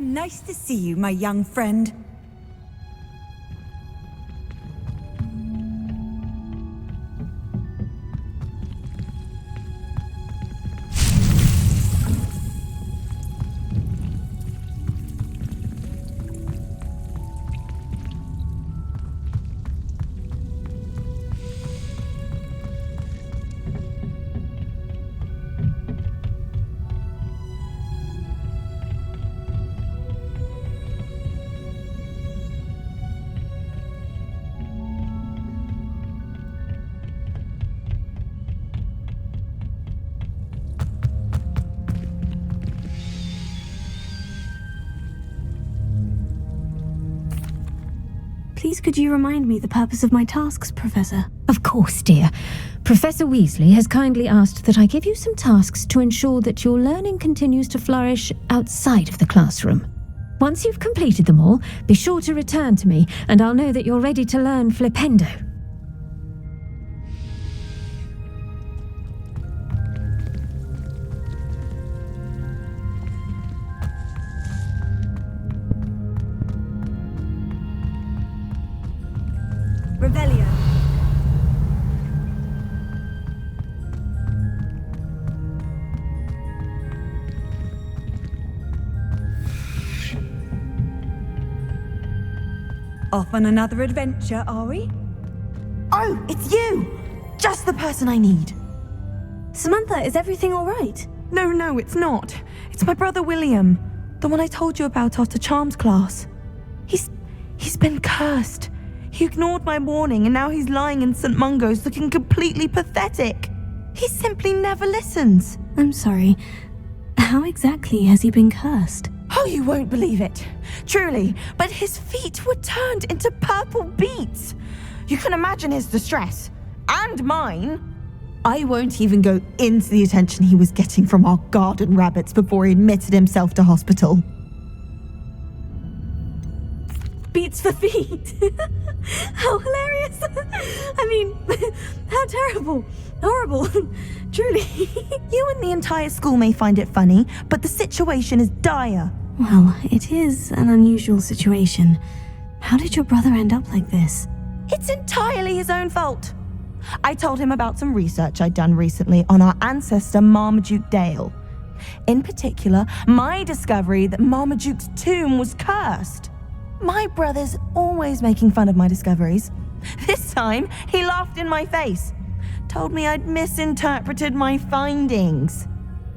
nice to see you, my young friend. Please could you remind me the purpose of my tasks, Professor? Of course, dear. Professor Weasley has kindly asked that I give you some tasks to ensure that your learning continues to flourish outside of the classroom. Once you've completed them all, be sure to return to me, and I'll know that you're ready to learn Flipendo. Revelio. Off on another adventure, are we? Oh, it's you! Just the person I need. Samantha, is everything all right? No, it's not. It's my brother William, the one I told you about after Charms class. He's been cursed. He ignored my warning and now he's lying in St. Mungo's looking completely pathetic. He simply never listens. I'm sorry. How exactly has he been cursed? Oh, you won't believe it. Truly, but his feet were turned into purple beets. You can imagine his distress. And mine. I won't even go into the attention he was getting from our garden rabbits before he admitted himself to hospital. Beats for feet. How hilarious. I mean, how terrible. Horrible. Truly. You and the entire school may find it funny, but the situation is dire. Well, it is an unusual situation. How did your brother end up like this? It's entirely his own fault. I told him about some research I'd done recently on our ancestor Marmaduke Dale. In particular, my discovery that Marmaduke's tomb was cursed. My brother's always making fun of my discoveries. This time, he laughed in my face. Told me I'd misinterpreted my findings.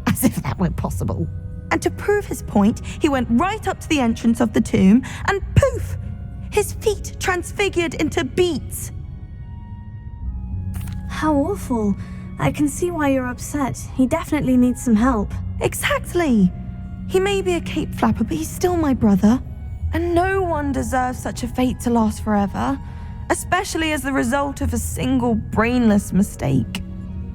As if that were possible. And to prove his point, he went right up to the entrance of the tomb and poof! His feet transfigured into beets. How awful. I can see why you're upset. He definitely needs some help. Exactly. He may be a cape flapper, but he's still my brother. And no one deserves such a fate to last forever, especially as the result of a single brainless mistake.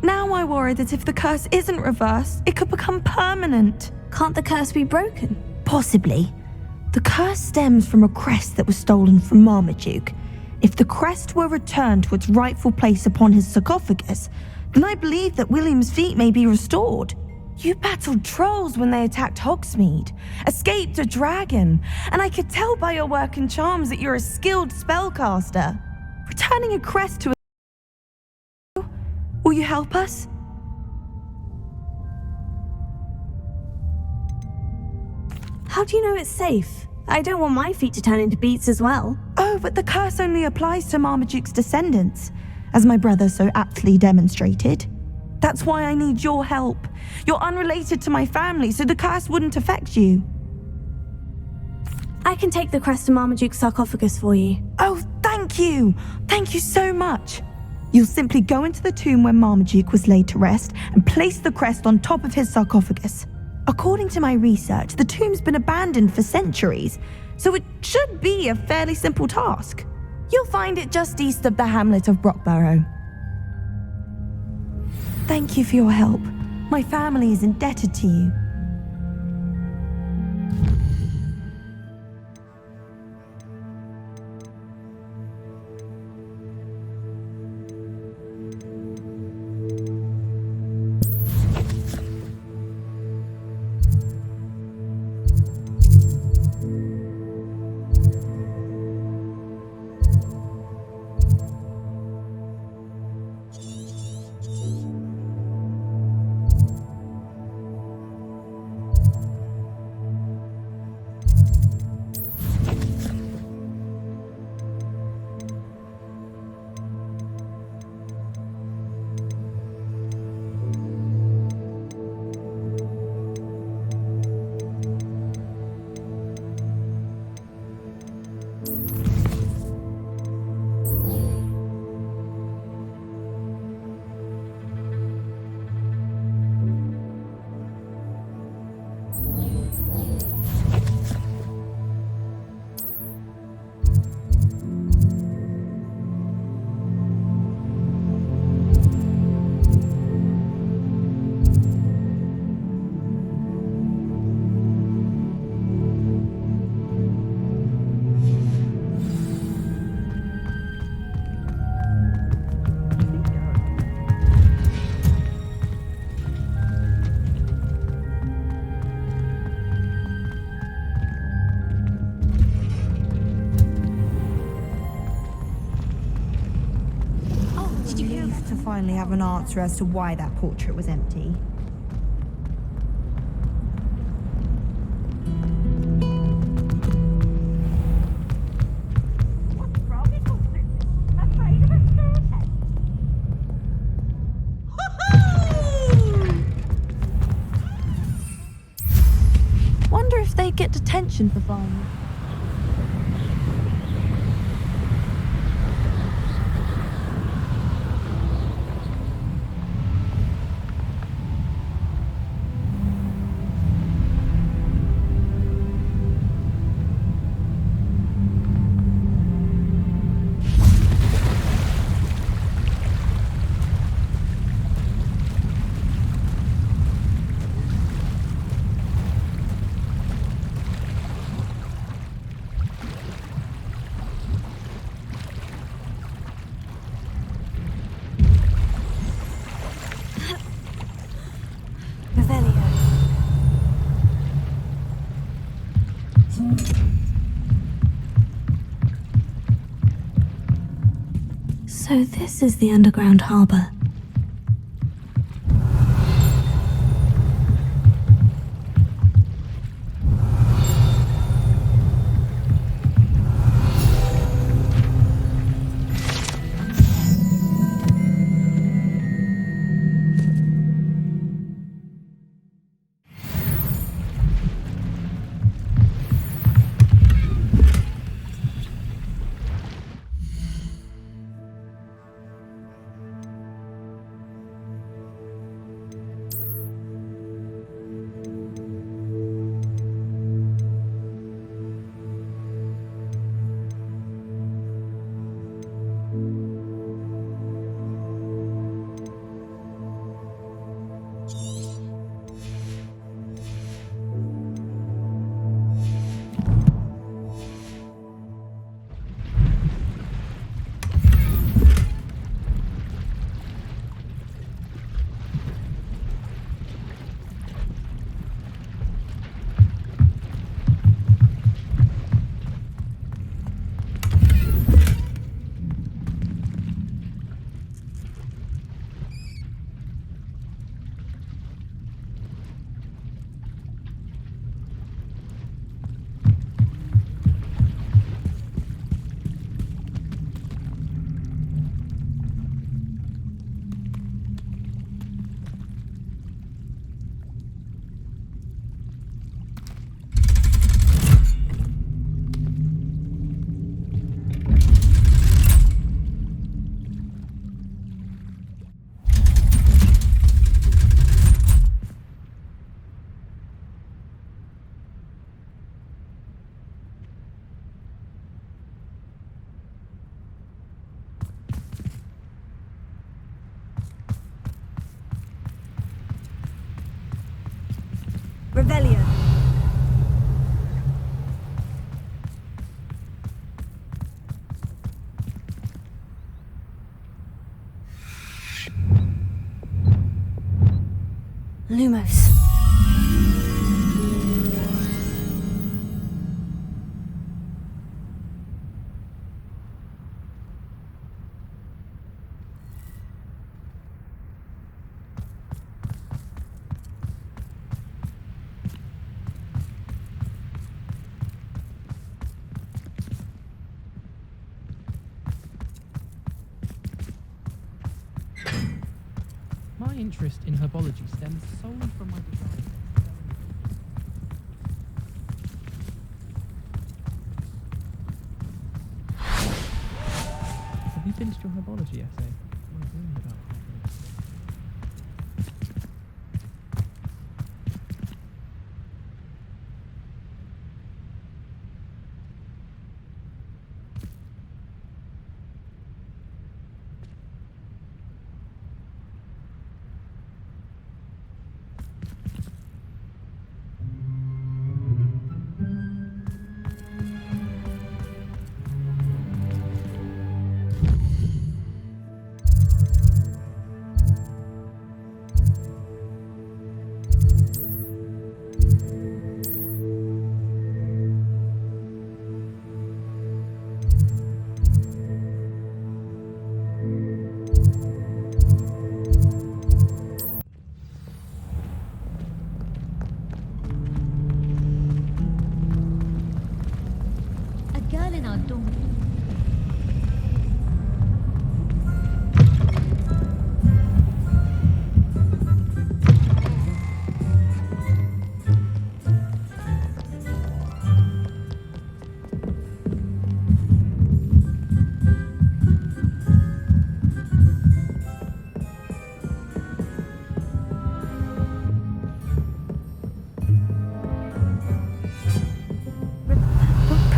Now I worry that if the curse isn't reversed, it could become permanent. Can't the curse be broken? Possibly. The curse stems from a crest that was stolen from Marmaduke. If the crest were returned to its rightful place upon his sarcophagus, then I believe that William's feet may be restored. You battled trolls when they attacked Hogsmeade, escaped a dragon, and I could tell by your work and charms that you're a skilled spellcaster. Returning a crest to a... Will you help us? How do you know it's safe? I don't want my feet to turn into beets as well. Oh, but the curse only applies to Marmaduke's descendants, as my brother so aptly demonstrated. That's why I need your help. You're unrelated to my family, so the curse wouldn't affect you. I can take the crest to Marmaduke's sarcophagus for you. Oh, thank you! Thank you so much! You'll simply go into the tomb where Marmaduke was laid to rest and place the crest on top of his sarcophagus. According to my research, the tomb's been abandoned for centuries, so it should be a fairly simple task. You'll find it just east of the hamlet of Brockborough. Thank you for your help. My family is indebted to you. finally have an answer as to why that portrait was empty. Wonder if they'd get detention for filing. So this is the underground harbour. Revelio. Lumos. My interest in herbology stems solely from my desire. Have you finished your herbology essay? What are you doing about herbology?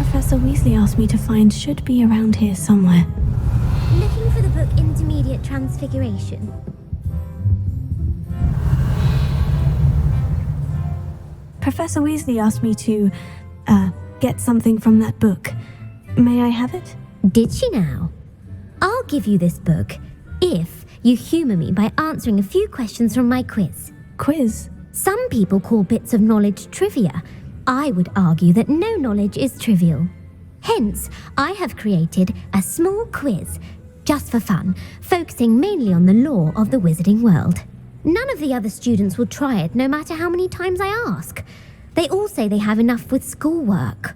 Professor Weasley asked me to find should be around here somewhere. Looking for the book Intermediate Transfiguration. Professor Weasley asked me to, get something from that book. May I have it? Did she now? I'll give you this book if you humour me by answering a few questions from my quiz. Quiz? Some people call bits of knowledge trivia. I would argue that no knowledge is trivial. Hence, I have created a small quiz, just for fun, focusing mainly on the lore of the wizarding world. None of the other students will try it, no matter how many times I ask. They all say they have enough with schoolwork.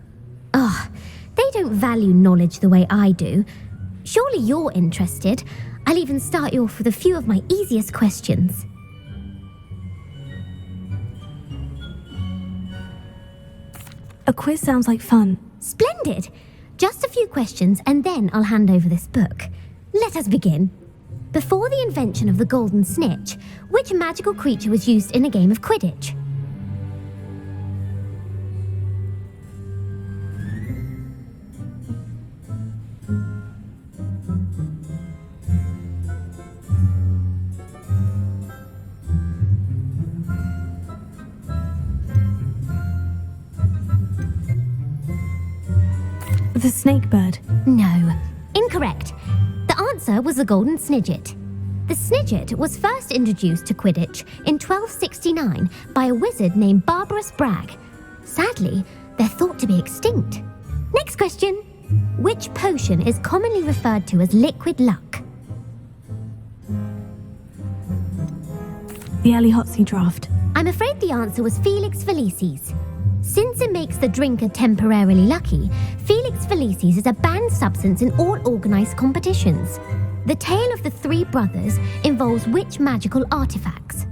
Ugh, they don't value knowledge the way I do. Surely you're interested. I'll even start you off with a few of my easiest questions. A quiz sounds like fun. Splendid! Just a few questions and then I'll hand over this book. Let us begin. Before the invention of the golden snitch, which magical creature was used in a game of Quidditch? The snake bird. No, incorrect. The answer was the golden snidget. The snidget was first introduced to Quidditch in 1269 by a wizard named Barbarous Bragg. Sadly, they're thought to be extinct. Next question. Which potion is commonly referred to as liquid luck? The Alihotsy draft. I'm afraid the answer was Felix Felicis. Since it makes the drinker temporarily lucky, Felix Felicis is a banned substance in all organised competitions. The tale of the three brothers involves which magical artifacts?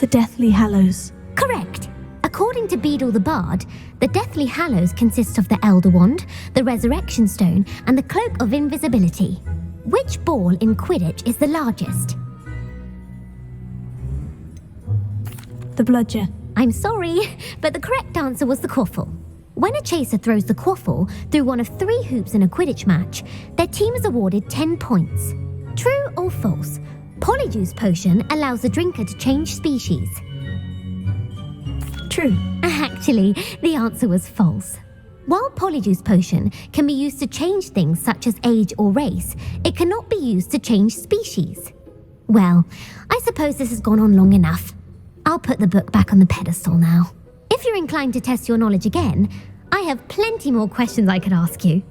The Deathly Hallows. Correct. According to Beadle the Bard, the Deathly Hallows consists of the Elder Wand, the Resurrection Stone, and the Cloak of Invisibility. Which ball in Quidditch is the largest? The Bludger. I'm sorry, but the correct answer was the quaffle. When a chaser throws the quaffle through one of 3 hoops in a Quidditch match, their team is awarded 10 points. True or false? Polyjuice potion allows the drinker to change species. True. Actually, the answer was false. While Polyjuice potion can be used to change things such as age or race, it cannot be used to change species. Well, I suppose this has gone on long enough. I'll put the book back on the pedestal now. If you're inclined to test your knowledge again, I have plenty more questions I could ask you.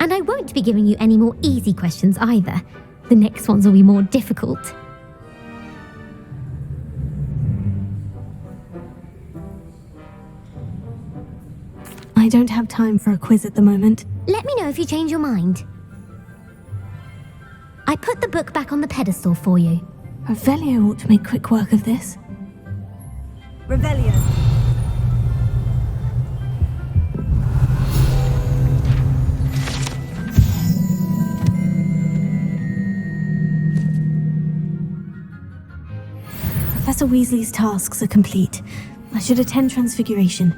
And I won't be giving you any more easy questions either. The next ones will be more difficult. I don't have time for a quiz at the moment. Let me know if you change your mind. I put the book back on the pedestal for you. Revelio ought to make quick work of this. Revelio. Professor Weasley's tasks are complete. I should attend Transfiguration.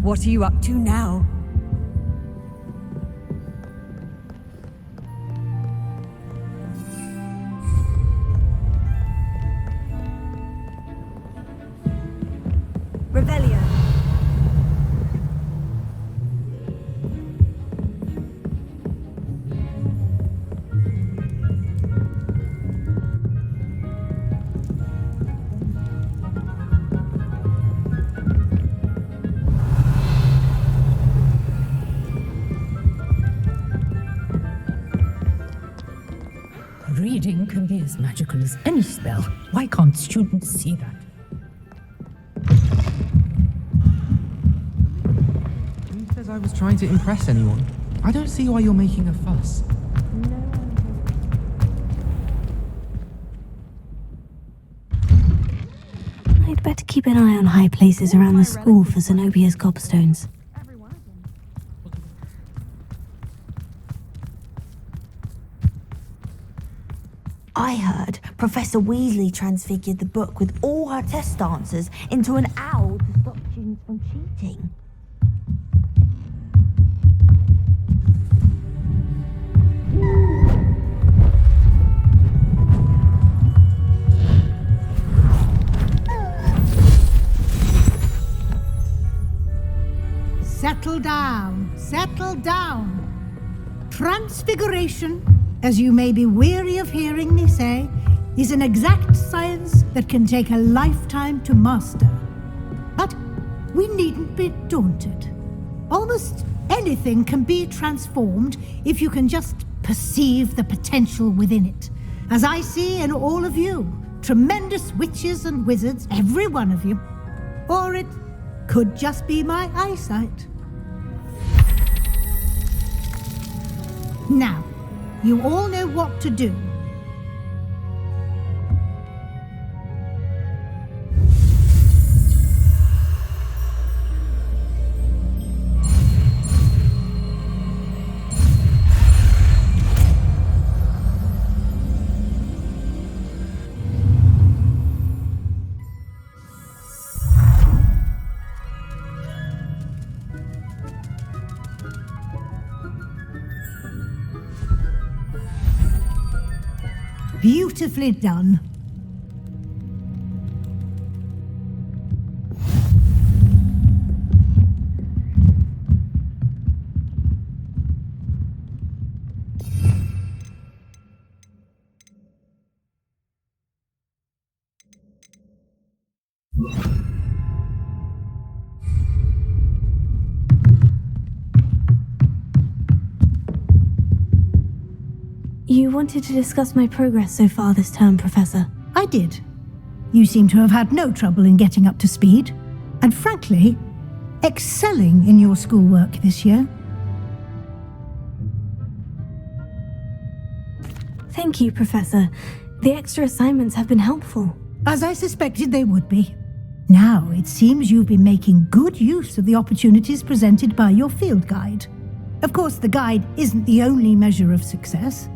What are you up to now? Reading can be as magical as any spell. Why can't students see that? Who says I was trying to impress anyone? I don't see why you're making a fuss. I'd better keep an eye on high places around the school for Zenobia's gobstones. I heard Professor Weasley transfigured the book with all her test answers into an owl to stop students from cheating. Settle down, settle down. Transfiguration, as you may be weary of hearing me say, is an exact science that can take a lifetime to master. But we needn't be daunted. Almost anything can be transformed if you can just perceive the potential within it. As I see in all of you, tremendous witches and wizards, every one of you. Or it could just be my eyesight. Now, you all know what to do. Beautifully done. You wanted to discuss my progress so far this term, Professor. I did. You seem to have had no trouble in getting up to speed, and frankly, excelling in your schoolwork this year. Thank you, Professor. The extra assignments have been helpful. As I suspected they would be. Now, it seems you've been making good use of the opportunities presented by your field guide. Of course, the guide isn't the only measure of success.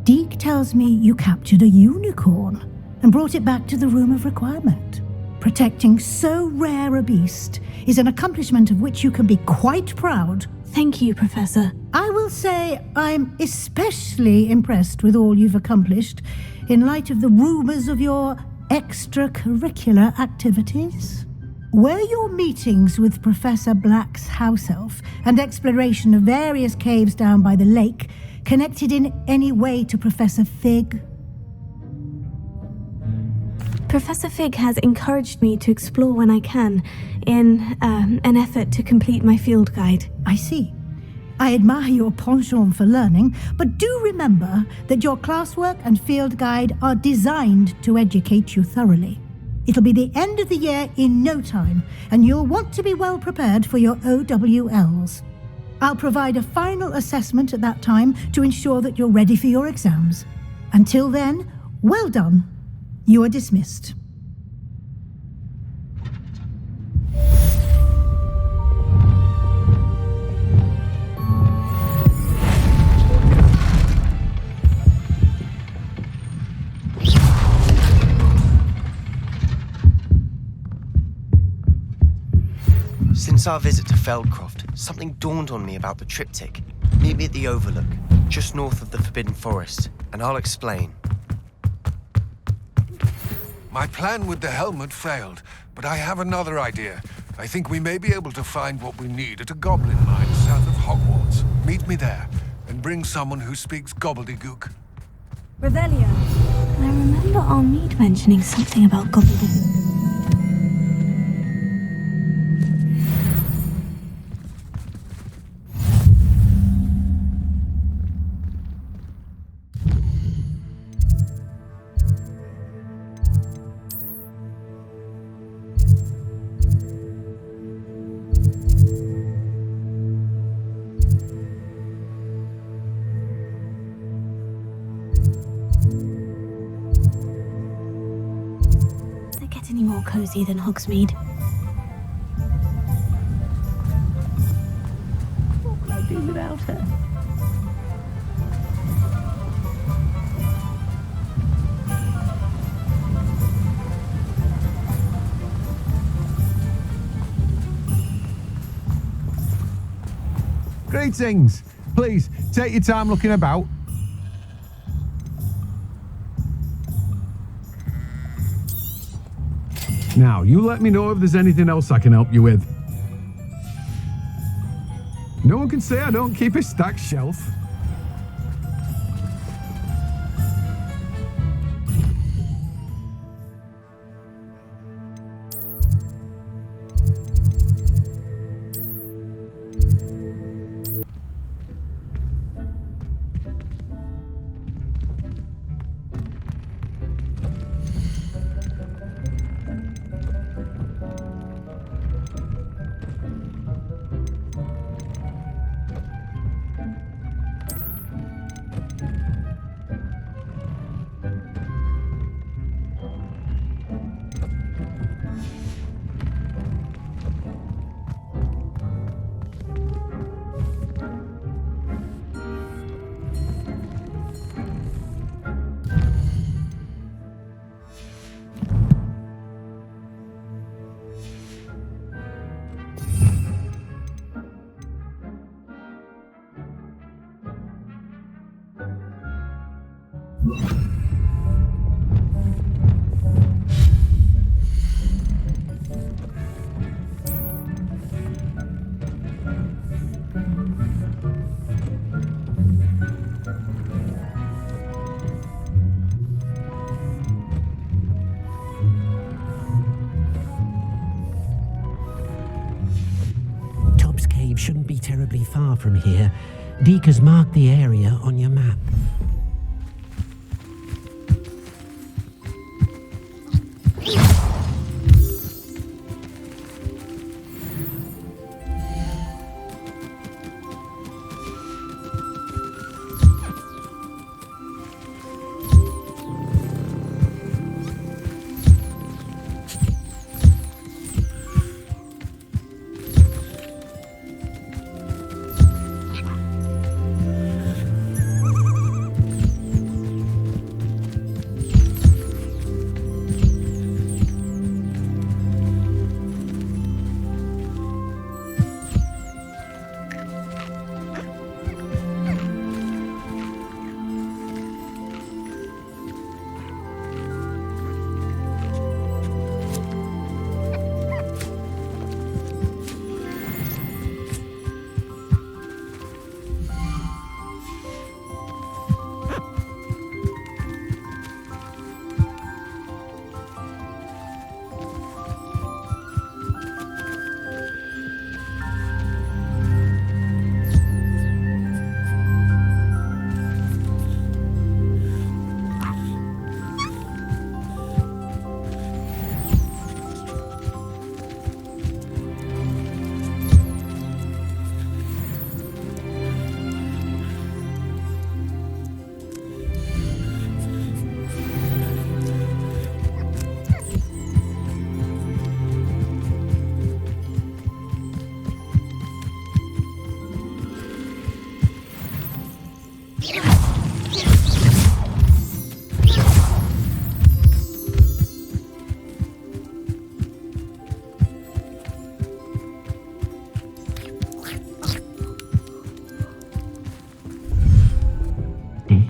Deke tells me you captured a unicorn and brought it back to the Room of Requirement. Protecting so rare a beast is an accomplishment of which you can be quite proud. Thank you, Professor. I will say I'm especially impressed with all you've accomplished in light of the rumors of your extracurricular activities. Were your meetings with Professor Black's house elf and exploration of various caves down by the lake connected in any way to Professor Fig? Professor Fig has encouraged me to explore when I can, in an effort to complete my field guide. I see. I admire your penchant for learning, but do remember that your classwork and field guide are designed to educate you thoroughly. It'll be the end of the year in no time, and you'll want to be well prepared for your OWLs. I'll provide a final assessment at that time to ensure that you're ready for your exams. Until then, well done. You are dismissed. Since our visit to Feldcroft, something dawned on me about the triptych. Meet me at the Overlook, just north of the Forbidden Forest, and I'll explain. My plan with the helmet failed, but I have another idea. I think we may be able to find what we need at a goblin mine south of Hogwarts. Meet me there, and bring someone who speaks gobbledygook. Revelio. I remember Armide mentioning something about gobbledygook. cozy than Hogsmeade. What could I do without her? Greetings. Please, take your time looking about. Now, you let me know if there's anything else I can help you with. No one can say I don't keep a stacked shelf. Shouldn't be terribly far from here. Deke has marked the area on your map.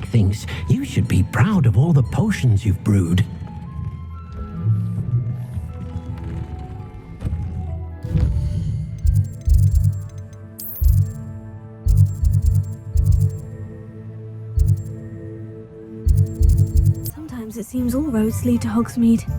Thinks you should be proud of all the potions you've brewed. Sometimes it seems all roads lead to Hogsmeade.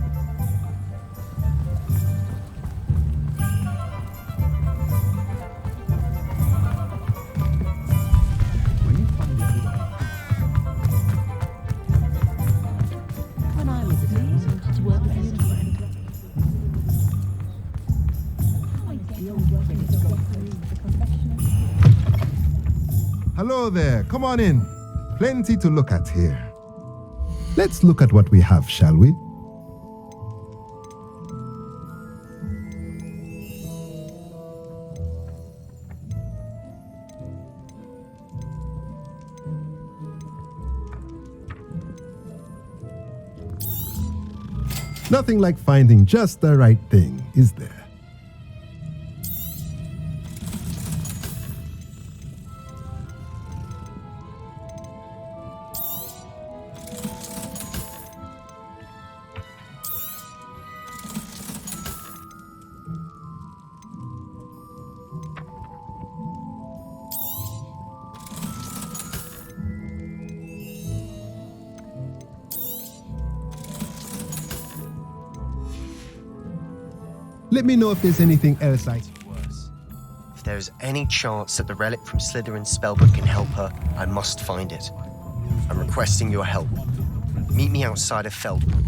Hello there, come on in. Plenty to look at here. Let's look at what we have, shall we? Nothing like finding just the right thing, is there? Let me know if there's anything else Worse. If there is any chance that the relic from Slytherin's spellbook can help her, I must find it. I'm requesting your help. Meet me outside of Feldcroft.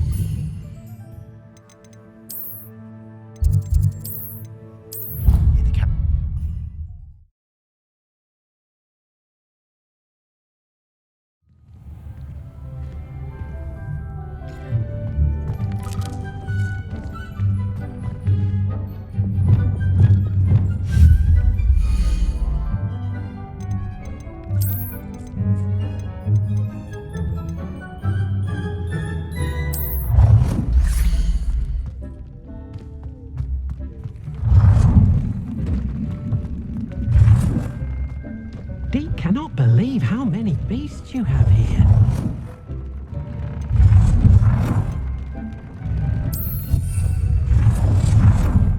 Deke cannot believe how many beasts you have here.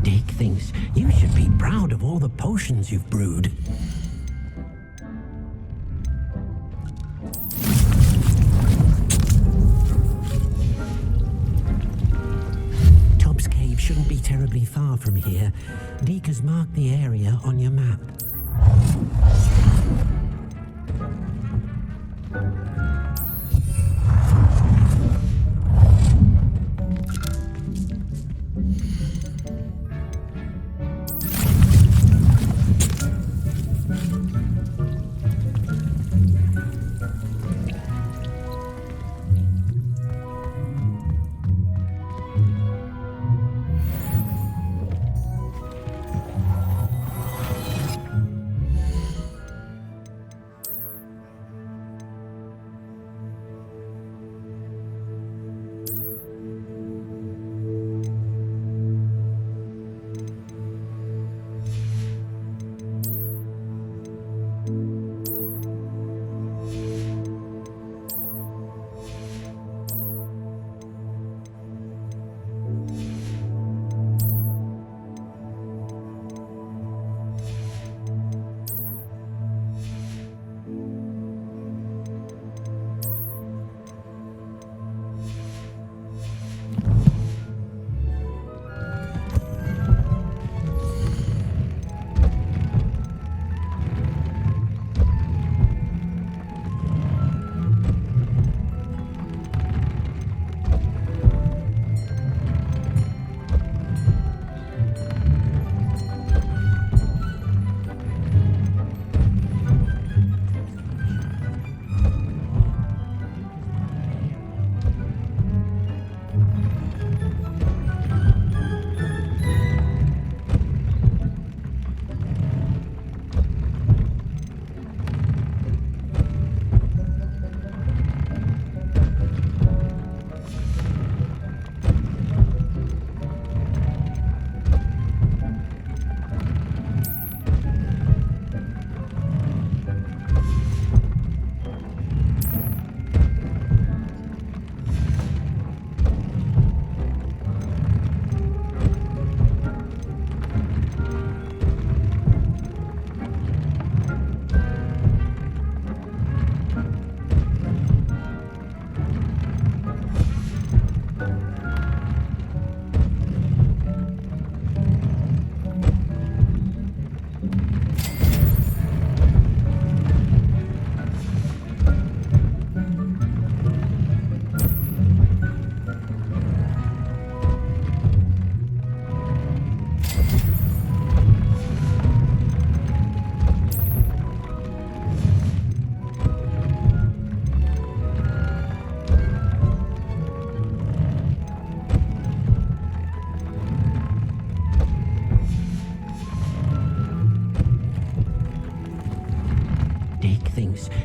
Deke thinks you should be proud of all the potions you've brewed. Tubbs Cave shouldn't be terribly far from here. Deke has marked the area on your map.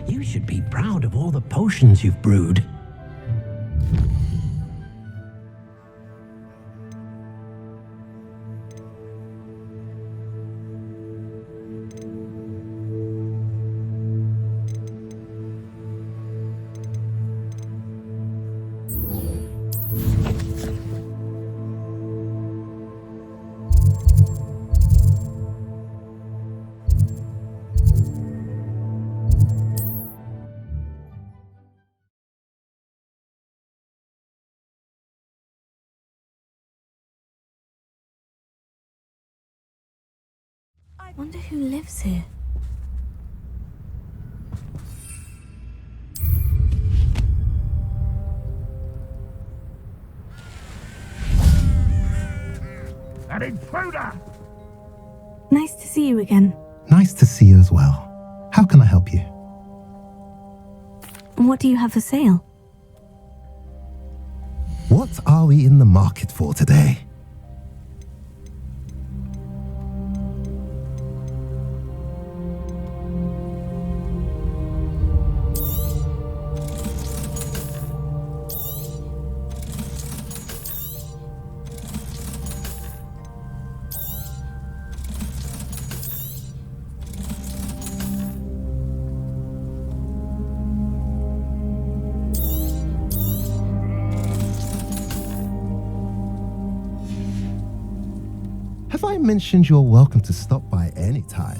You should be proud of all the potions you've brewed. Wonder who lives here. An intruder! Nice to see you again. Nice to see you as well. How can I help you? What do you have for sale? What are we in the market for today? Have I mentioned you're welcome to stop by any time?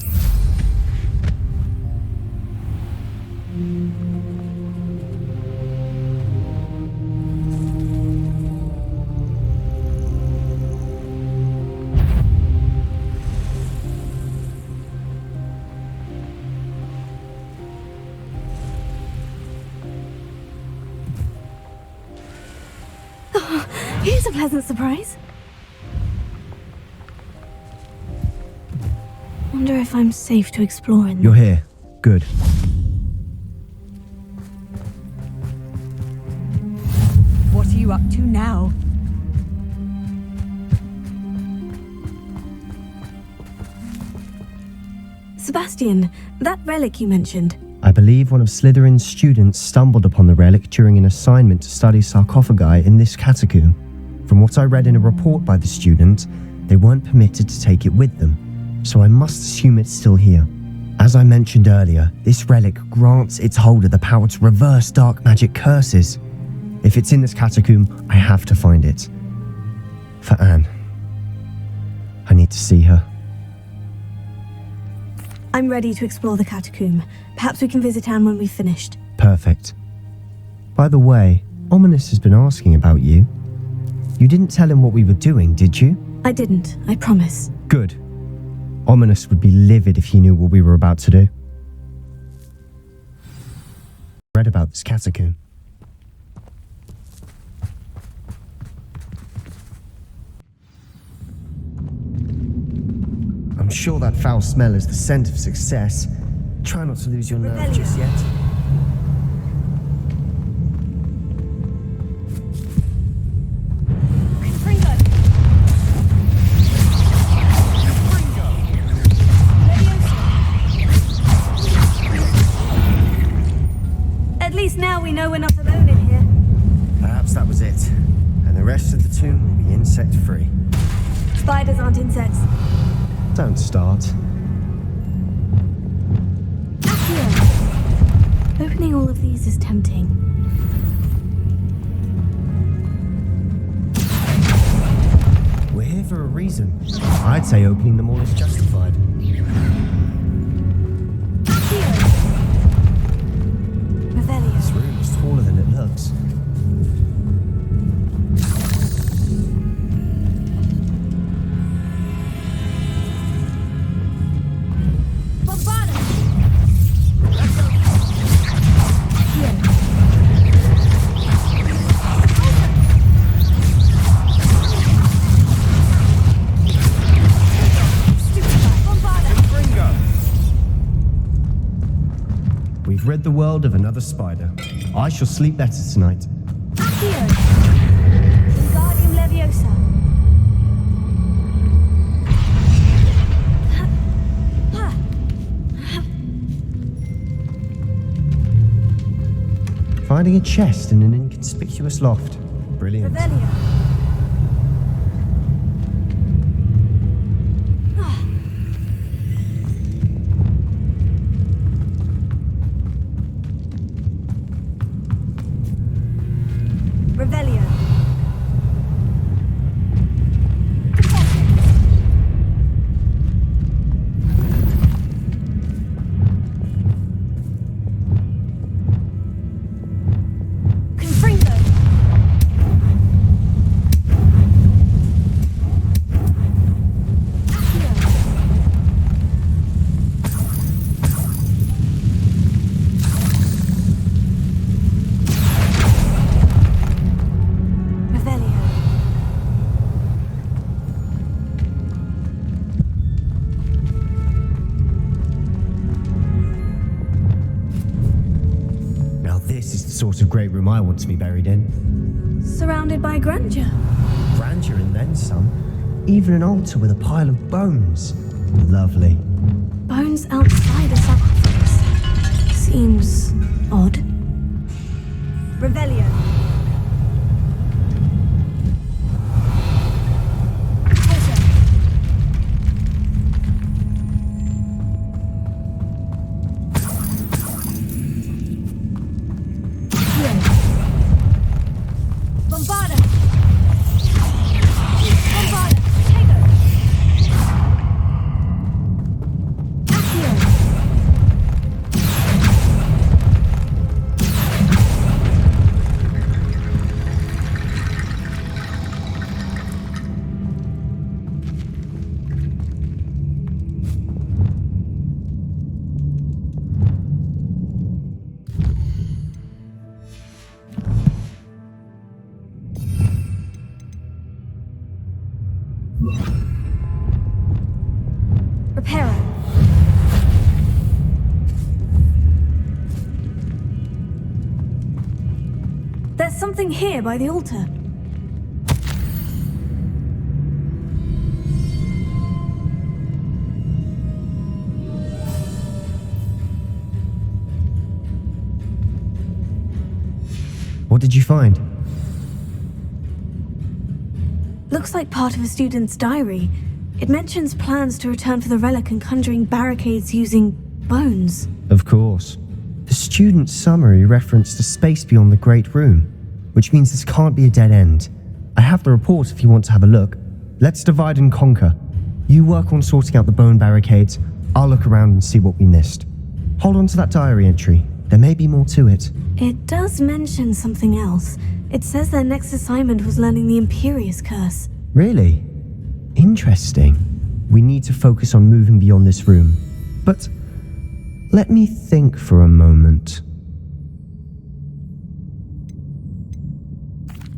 Oh, here's a pleasant surprise. Wonder if I'm safe to explore in. You're here. Good. What are you up to now? Sebastian, that relic you mentioned. I believe one of Slytherin's students stumbled upon the relic during an assignment to study sarcophagi in this catacomb. From what I read in a report by the student, they weren't permitted to take it with them, so I must assume it's still here. As I mentioned earlier, this relic grants its holder the power to reverse dark magic curses. If it's in this catacomb, I have to find it. For Anne. I need to see her. I'm ready to explore the catacomb. Perhaps we can visit Anne when we've finished. Perfect. By the way, Ominous has been asking about you. You didn't tell him what we were doing, did you? I didn't, I promise. Good. Ominous would be livid if he knew what we were about to do. I read about this catacomb. I'm sure that foul smell is the scent of success. Try not to lose your nerve just yet. At least now we know we're not alone in here. Perhaps that was it. And the rest of the tomb will be insect-free. Spiders aren't insects. Don't start. Accio! Opening all of these is tempting. We're here for a reason. I'd say opening them all is justified. This room is taller than it looks. We've rid the world of another spider. I shall sleep better tonight. Accio! Wingardium Leviosa. Finding a chest in an inconspicuous loft. Brilliant. Revelio. Revelio. Confringo. sort of great room I want to be buried in. Surrounded by grandeur. Grandeur and then some. Even an altar with a pile of bones. Lovely. Bones outside a sarcophagus. Seems odd. Revelio. There's something here by the altar. What did you find? Looks like part of a student's diary. It mentions plans to return for the relic and conjuring barricades using bones. Of course. The student's summary referenced a space beyond the Great Room, which means this can't be a dead end. I have the report if you want to have a look. Let's divide and conquer. You work on sorting out the bone barricades. I'll look around and see what we missed. Hold on to that diary entry. There may be more to it. It does mention something else. It says their next assignment was learning the Imperious Curse. Really? Interesting. We need to focus on moving beyond this room. But let me think for a moment.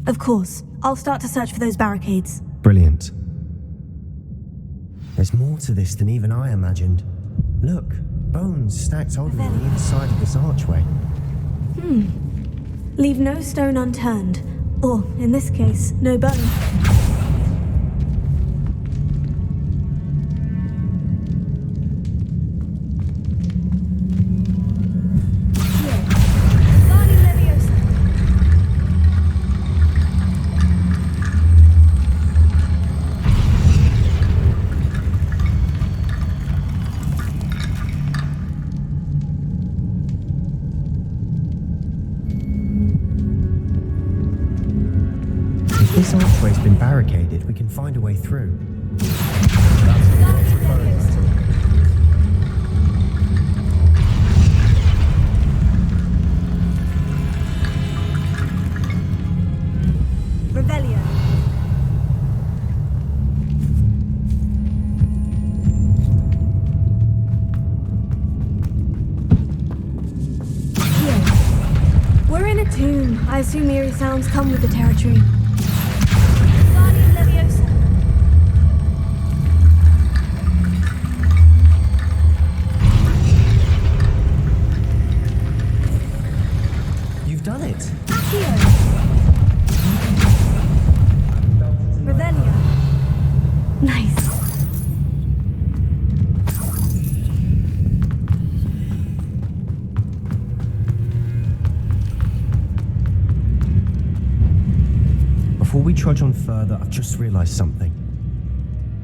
Of course. I'll start to search for those barricades. Brilliant. There's more to this than even I imagined. Look, bones stacked oddly on either side of this archway. Leave no stone unturned. Or, in this case, no bone. This archway's been barricaded. We can find a way through. Revelio. We're in a tomb. I assume eerie sounds come with the territory. You've done it. Revelio. Nice. Before we trudge on further, I've just realized something.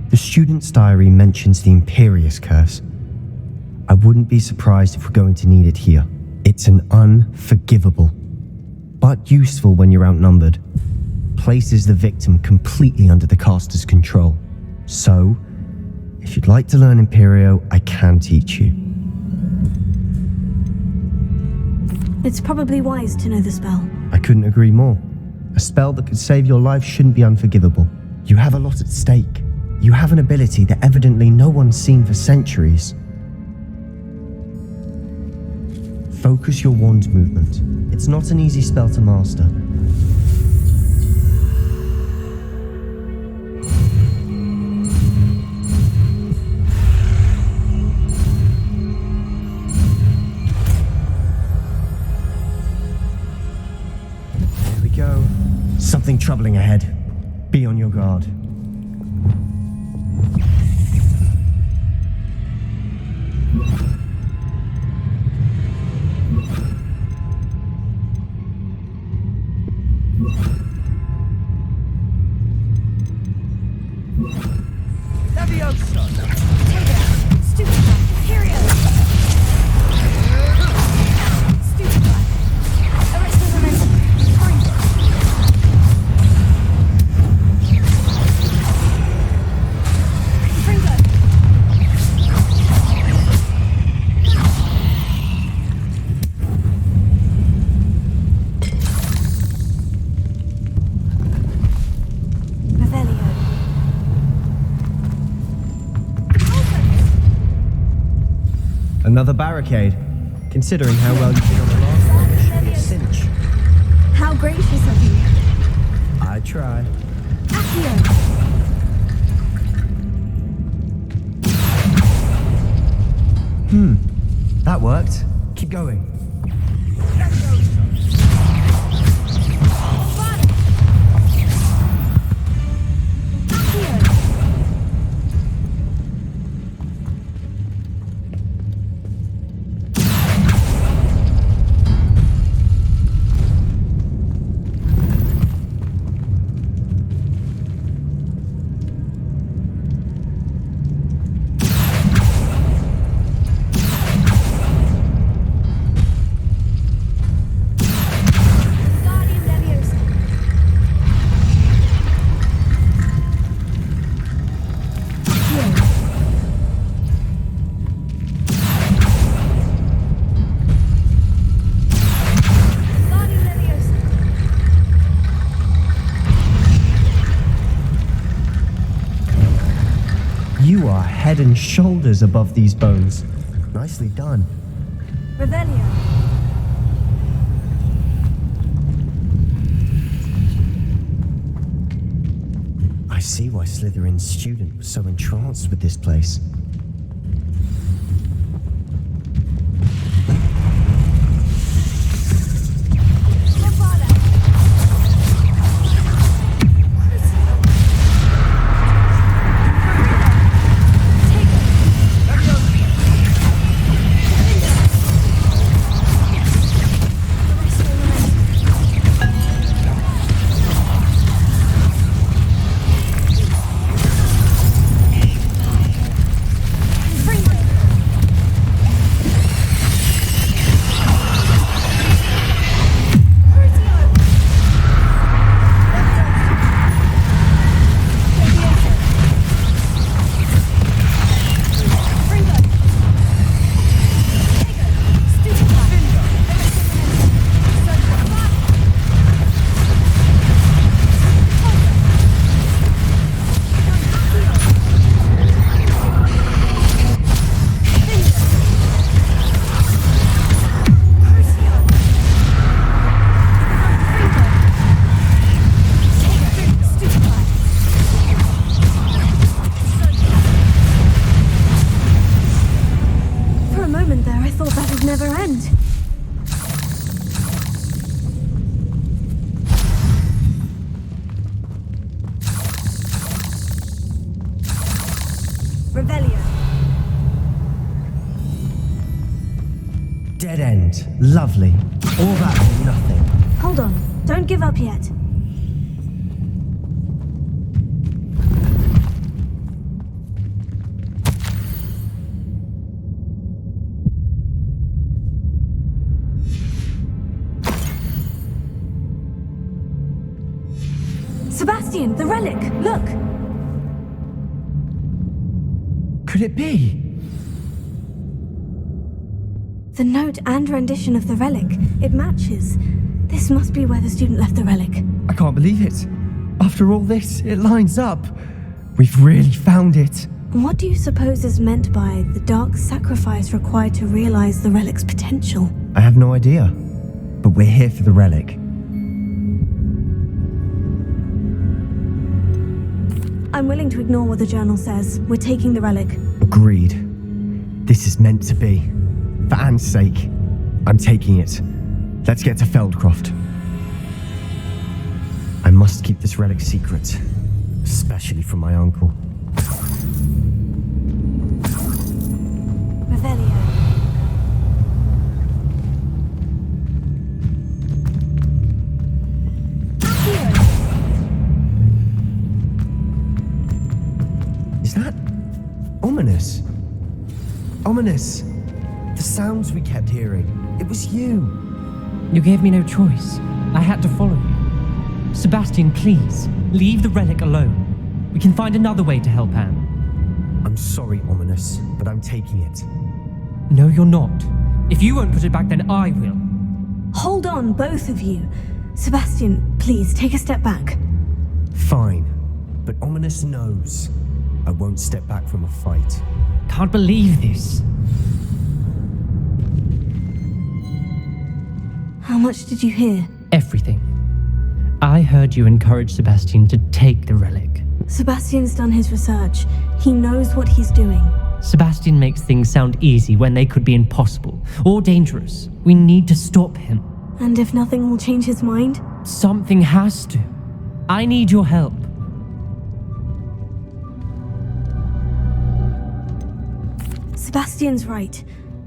The student's diary mentions the Imperious Curse. I wouldn't be surprised if we're going to need it here. It's an unforgivable, but useful when you're outnumbered. Places the victim completely under the caster's control. So, if you'd like to learn Imperio, I can teach you. It's probably wise to know the spell. I couldn't agree more. A spell that could save your life shouldn't be unforgivable. You have a lot at stake. You have an ability that evidently no one's seen for centuries. Focus your wand movement. It's not an easy spell to master. something troubling ahead. Be on your guard. Another barricade. Considering how well you did on the last one, it should be a cinch. How gracious of you. I try. Accio! That worked. Keep going. You are head and shoulders above these bones. Nicely done. Revelio. I see why Slytherin's student was so entranced with this place. Dead end. Lovely. All that for nothing. Hold on. Don't give up yet. Sebastian, the relic! Look! Could it be? The note and rendition of the relic. It matches. This must be where the student left the relic. I can't believe it. After all this, it lines up. We've really found it. What do you suppose is meant by the dark sacrifice required to realize the relic's potential? I have no idea. But we're here for the relic. I'm willing to ignore what the journal says. We're taking the relic. Agreed. This is meant to be. For Anne's sake, I'm taking it. Let's get to Feldcroft. I must keep this relic secret, especially from my uncle. Revelio. Is that ominous? Ominous! The sounds we kept hearing. It was you. You gave me no choice. I had to follow you. Sebastian, please, leave the relic alone. We can find another way to help Anne. I'm sorry, Ominous, but I'm taking it. No, you're not. If you won't put it back, then I will. Hold on, both of you. Sebastian, please, take a step back. Fine, but Ominous knows. I won't step back from a fight. Can't believe this. How much did you hear? Everything. I heard you encourage Sebastian to take the relic. Sebastian's done his research. He knows what he's doing. Sebastian makes things sound easy when they could be impossible or dangerous. We need to stop him. And if nothing will change his mind? Something has to. I need your help. Sebastian's right.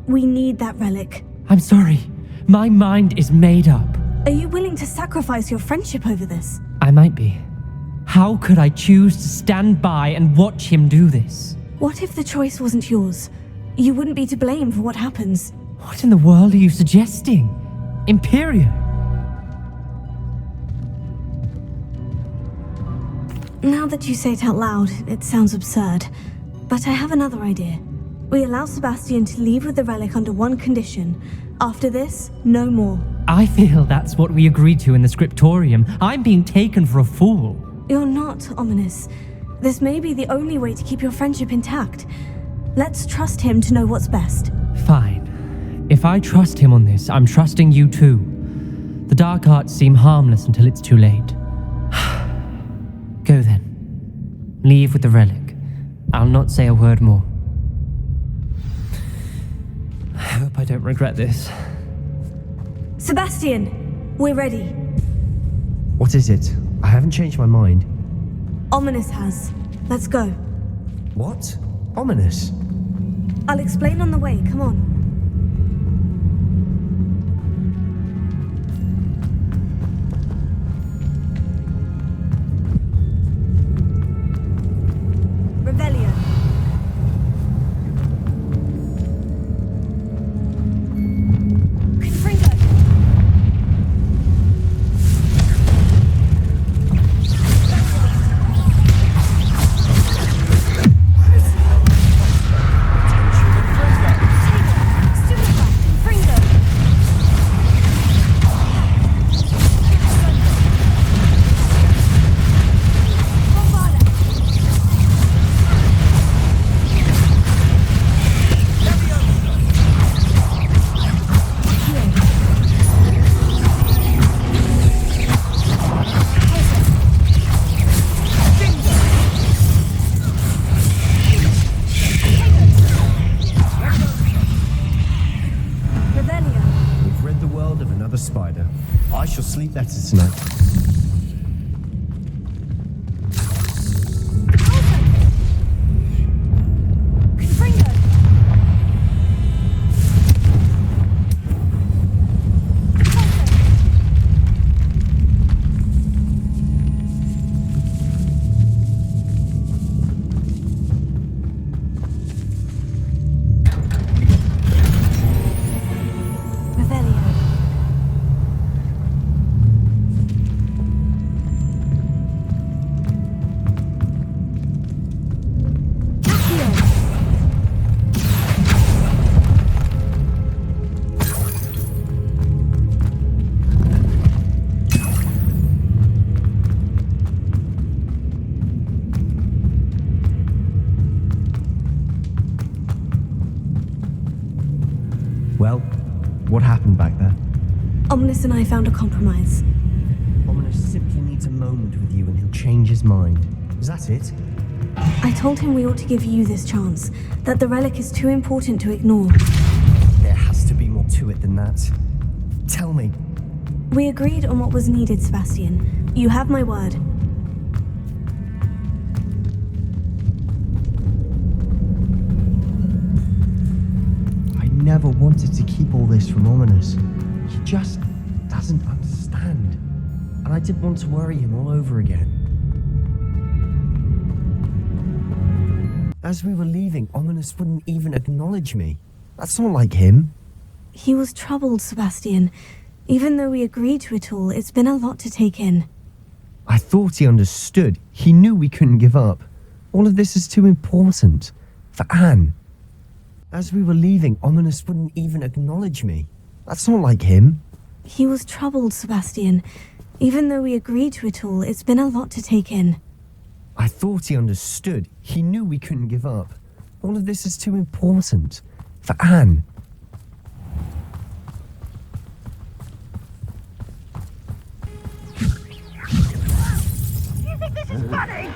We need that relic. I'm sorry. My mind is made up. Are you willing to sacrifice your friendship over this? I might be. How could I choose to stand by and watch him do this? What if the choice wasn't yours? You wouldn't be to blame for what happens. What in the world are you suggesting? Imperio? Now that you say it out loud, it sounds absurd. But I have another idea. We allow Sebastian to leave with the relic under one condition. After this, no more. I feel that's what we agreed to in the scriptorium. I'm being taken for a fool. You're not, Ominous. This may be the only way to keep your friendship intact. Let's trust him to know what's best. Fine. If I trust him on this, I'm trusting you too. The dark arts seem harmless until it's too late. Go then. Leave with the relic. I'll not say a word more. I hope I don't regret this. Sebastian! We're ready. What is it? I haven't changed my mind. Ominous has. Let's go. What? Ominous? I'll explain on the way. Come on. Revelio. Spider. I shall sleep better tonight. Well, what happened back there? Ominous and I found a compromise. Ominous simply needs a moment with you and he'll change his mind. Is that it? I told him we ought to give you this chance, that the relic is too important to ignore. There has to be more to it than that. Tell me, We agreed on what was needed, Sebastian. You have my word. I never wanted to keep all this from Ominous. He just doesn't understand. And I didn't want to worry him all over again. As we were leaving, Ominous wouldn't even acknowledge me. That's not like him. He was troubled, Sebastian. Even though we agreed to it all, it's been a lot to take in. I thought he understood. He knew we couldn't give up. All of this is too important. For Anne. As we were leaving, Ominous wouldn't even acknowledge me. That's not like him. He was troubled, Sebastian. Even though we agreed to it all, it's been a lot to take in. I thought he understood. He knew we couldn't give up. All of this is too important. For Anne. You think this is funny?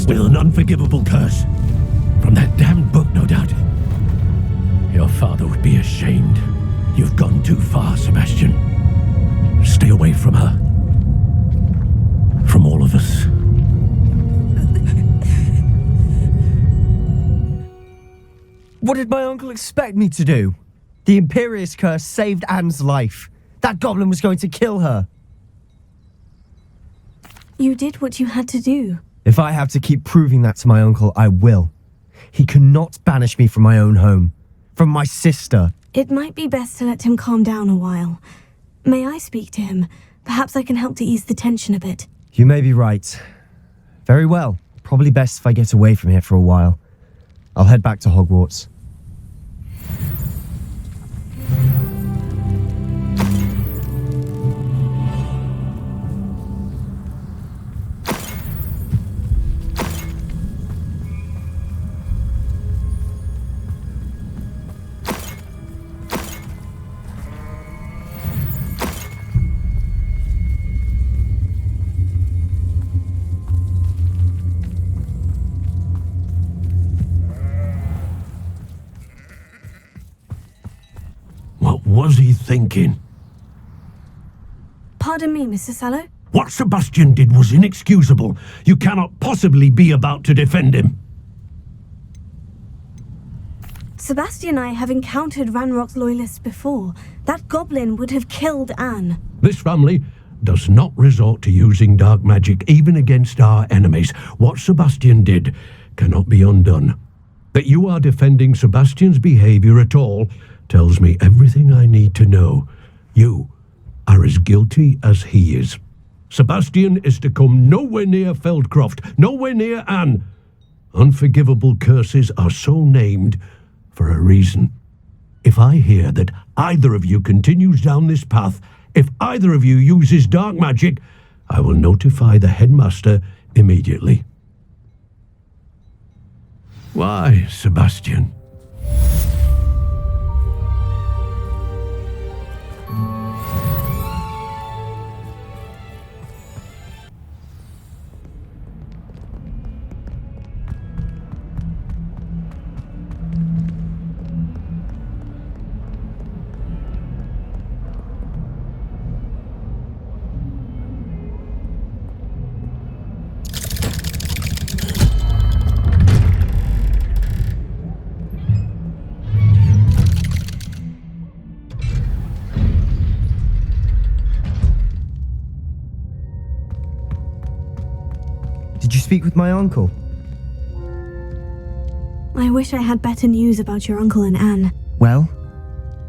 With an unforgivable curse. From that damned book, no doubt. Your father would be ashamed. You've gone too far, Sebastian. Stay away from her. From all of us. What did my uncle expect me to do? The Imperious curse saved Anne's life. That goblin was going to kill her. You did what you had to do. If I have to keep proving that to my uncle, I will. He cannot banish me from my own home. From my sister. It might be best to let him calm down a while. May I speak to him? Perhaps I can help to ease the tension a bit. You may be right. Very well. Probably best if I get away from here for a while. I'll head back to Hogwarts. What was he thinking? Pardon me, Mr. Sallow? What Sebastian did was inexcusable. You cannot possibly be about to defend him. Sebastian and I have encountered Ranrock's loyalists before. That goblin would have killed Anne. This family does not resort to using dark magic even against our enemies. What Sebastian did cannot be undone. That you are defending Sebastian's behavior at all tells me everything I need to know. You are as guilty as he is. Sebastian is to come nowhere near Feldcroft, nowhere near Anne. Unforgivable curses are so named for a reason. If I hear that either of you continues down this path, if either of you uses dark magic, I will notify the headmaster immediately. Why, Sebastian? Did you speak with my uncle? I wish I had better news about your uncle and Anne. Well,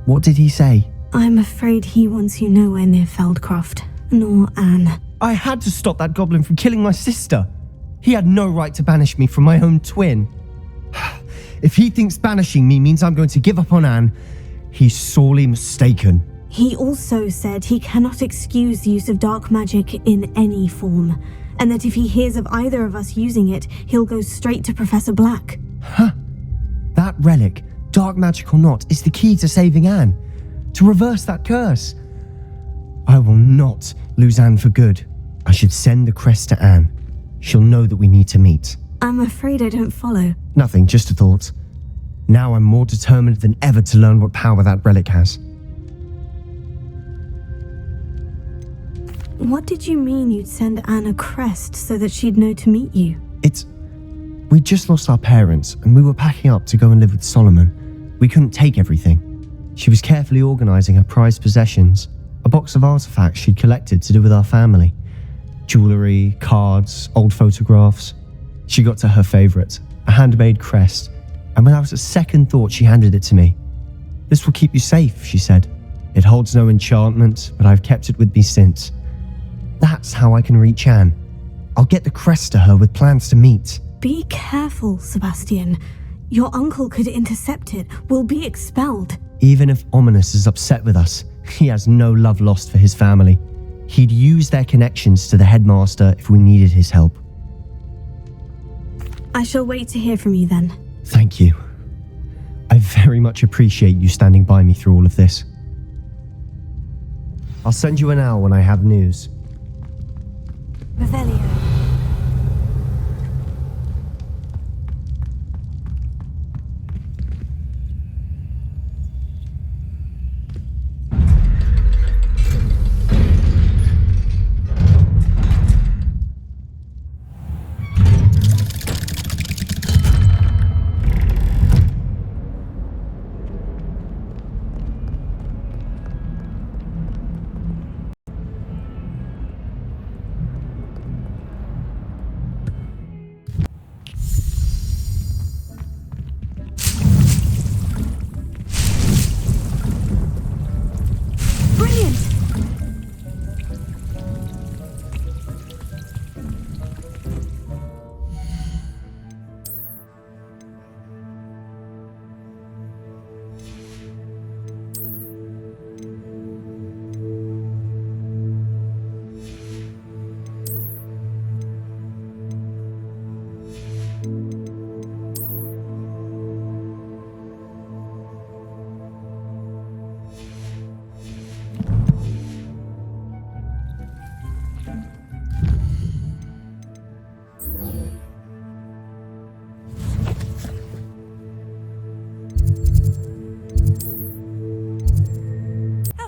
what did he say? I'm afraid he wants you nowhere near Feldcroft, nor Anne. I had to stop that goblin from killing my sister. He had no right to banish me from my own twin. If he thinks banishing me means I'm going to give up on Anne, he's sorely mistaken. He also said he cannot excuse the use of dark magic in any form, and that if he hears of either of us using it, he'll go straight to Professor Black. Huh? That relic, dark magic or not, is the key to saving Anne. To reverse that curse. I will not lose Anne for good. I should send the crest to Anne. She'll know that we need to meet. I'm afraid I don't follow. Nothing, just a thought. Now I'm more determined than ever to learn what power that relic has. What did you mean you'd send Anne a crest so that she'd know to meet you? We just lost our parents, and we were packing up to go and live with Solomon. We couldn't take everything. She was carefully organising her prized possessions, a box of artefacts she'd collected to do with our family. Jewellery, cards, old photographs. She got to her favourite, a handmade crest, and without a second thought she handed it to me. "This will keep you safe," she said. "It holds no enchantment, but I've kept it with me since. That's how I can reach Anne. I'll get the crest to her with plans to meet." Be careful, Sebastian. Your uncle could intercept it. We'll be expelled. Even if Ominous is upset with us, he has no love lost for his family. He'd use their connections to the headmaster if we needed his help. I shall wait to hear from you then. Thank you. I very much appreciate you standing by me through all of this. I'll send you an hour when I have news. Revelio.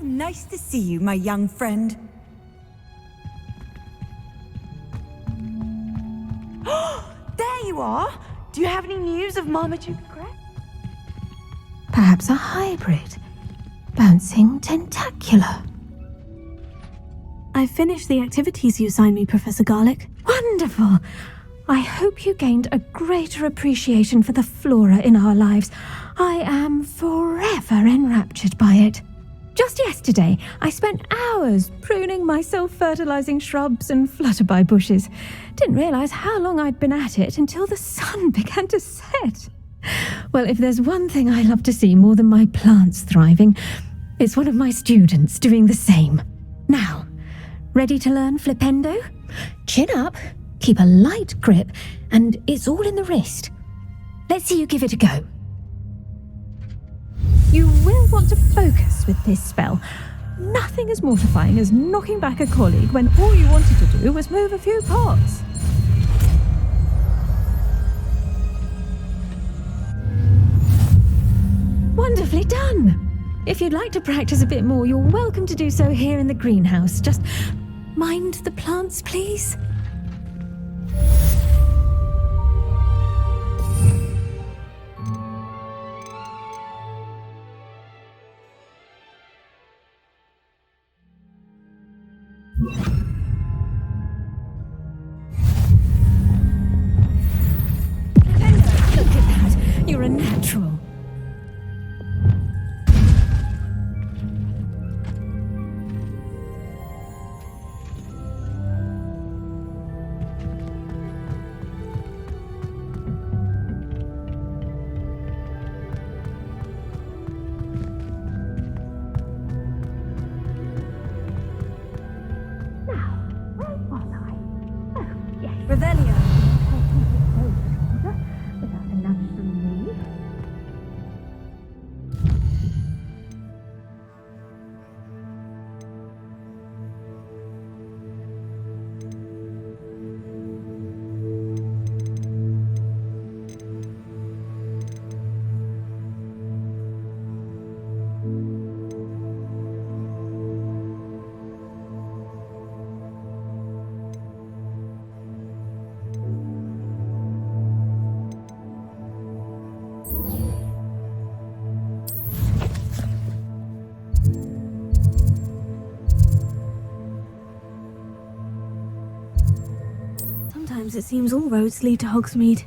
Nice to see you, my young friend. There you are! Do you have any news of Marmaduke Crest? Perhaps a hybrid. Bouncing tentacular. I finished the activities you assigned me, Professor Garlick. Wonderful! I hope you gained a greater appreciation for the flora in our lives. I am forever enraptured by it. Just yesterday, I spent hours pruning my self-fertilizing shrubs and flutterby bushes. Didn't realize how long I'd been at it until the sun began to set. Well, if there's one thing I love to see more than my plants thriving, it's one of my students doing the same. Now, ready to learn flipendo? Chin up, keep a light grip, and it's all in the wrist. Let's see you give it a go. You will want to focus with this spell. Nothing as mortifying as knocking back a colleague when all you wanted to do was move a few pots. Wonderfully done! If you'd like to practice a bit more, you're welcome to do so here in the greenhouse. Just mind the plants, please. Look at that! You're a natural. Revelio. Without a nudge from me. Sometimes it seems all roads lead to Hogsmeade.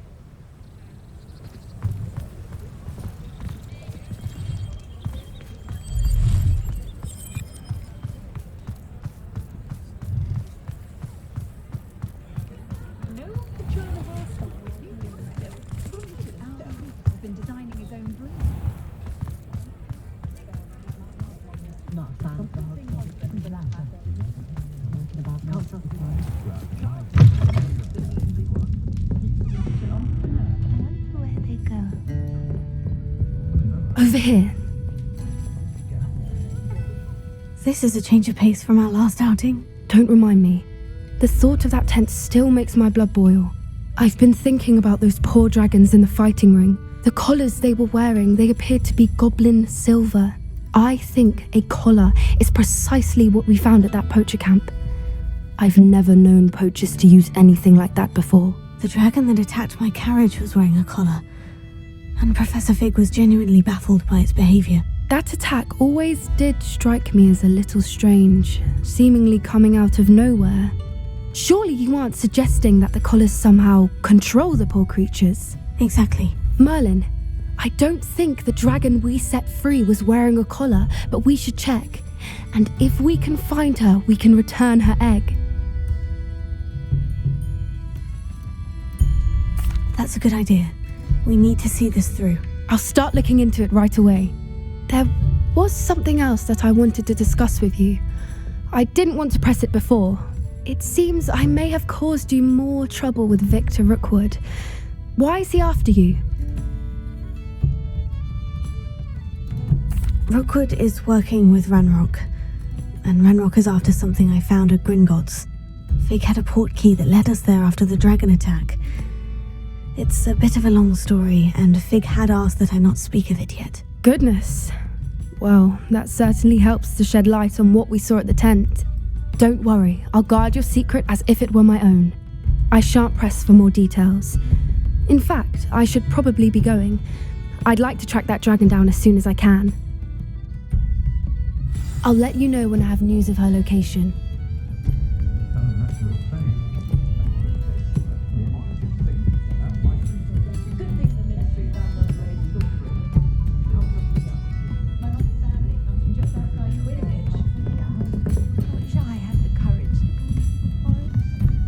Over here. This is a change of pace from our last outing. Don't remind me. The thought of that tent still makes my blood boil. I've been thinking about those poor dragons in the fighting ring. The collars they were wearing, they appeared to be goblin silver. I think a collar is precisely what we found at that poacher camp. I've never known poachers to use anything like that before. The dragon that attacked my carriage was wearing a collar, and Professor Fig was genuinely baffled by its behavior. That attack always did strike me as a little strange, seemingly coming out of nowhere. Surely you aren't suggesting that the collars somehow control the poor creatures? Exactly. Merlin, I don't think the dragon we set free was wearing a collar, but we should check. And if we can find her, we can return her egg. That's a good idea. We need to see this through. I'll start looking into it right away. There was something else that I wanted to discuss with you. I didn't want to press it before. It seems I may have caused you more trouble with Victor Rookwood. Why is he after you? Rookwood is working with Ranrock, and Ranrock is after something I found at Gringotts. Fig had a port key that led us there after the dragon attack. It's a bit of a long story, and Fig had asked that I not speak of it yet. Goodness. Well, that certainly helps to shed light on what we saw at the tent. Don't worry, I'll guard your secret as if it were my own. I shan't press for more details. In fact, I should probably be going. I'd like to track that dragon down as soon as I can. I'll let you know when I have news of her location.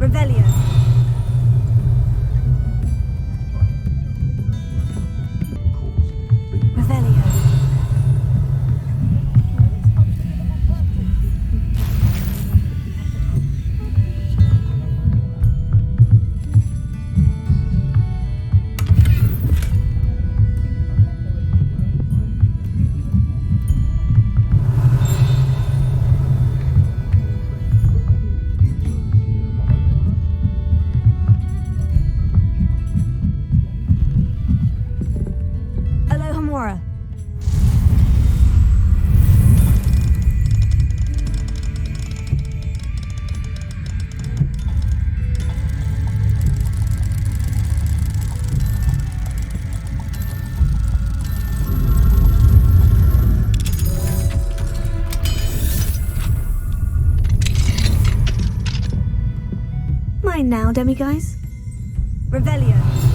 Revelio. Revelio. Alohomora. Mine now, demiguise. Revelio.